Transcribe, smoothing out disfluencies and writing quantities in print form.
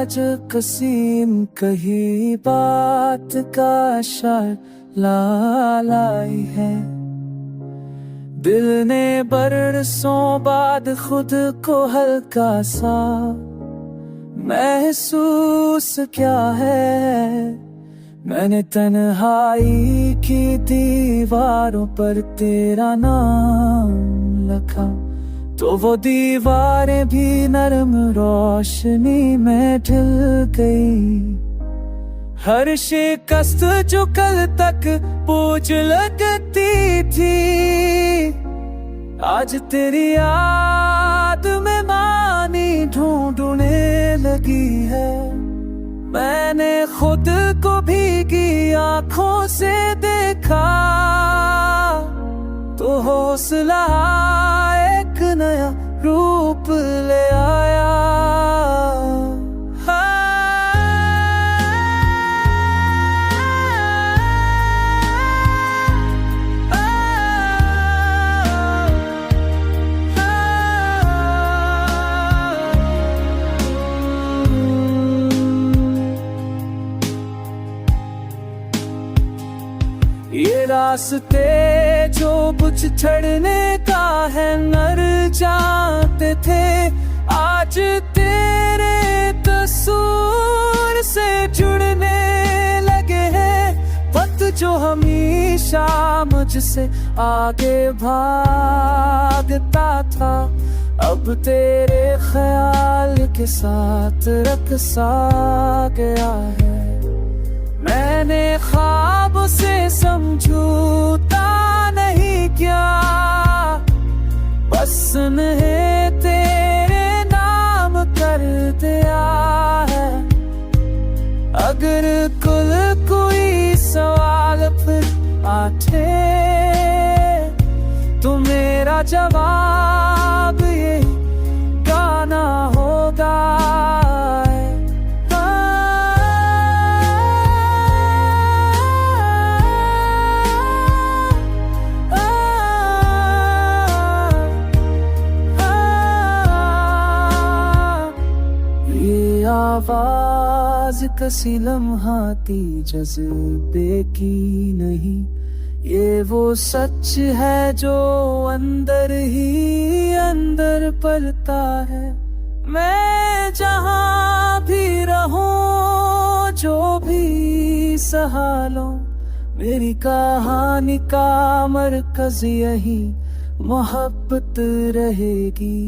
ख्वाजा कसीम कही बात का शार लाई है। दिल ने बरसों बाद खुद को हल्का सा महसूस क्या है। मैंने तन्हाई की दीवारों पर तेरा नाम लिखा, तो वो दीवारें भी नरम रोशनी में ढल गई। हर शिकस्त जो कल तक बोझ लगती थी, आज तेरी याद में मानी ढूंढने लगी है। मैंने खुद को भीगी आंखों से देखा, तो हौसला एक नया रूप ले आया। ये रास्ते जो बुझ चढ़ने का है नर जानते थे, आज तेरे कसूर से जुड़ने लगे हैं। वक्त जो हमेशा मुझसे आगे भागता था, अब तेरे ख्याल के साथ रक्सा गया है। मैंने ख्वाब से समझौता नहीं किया, बस उन्हें तेरे नाम कर दिया है। अगर कुल कोई सवाल फिर आठे, तो मेरा जवाब ये गाना होगा। आवाज कसी लम्हाती जज्बे की नहीं, ये वो सच है जो अंदर ही अंदर पलता है। मैं जहां भी रहूं, जो भी सहा लूं, मेरी कहानी का मरकज यही मोहब्बत रहेगी।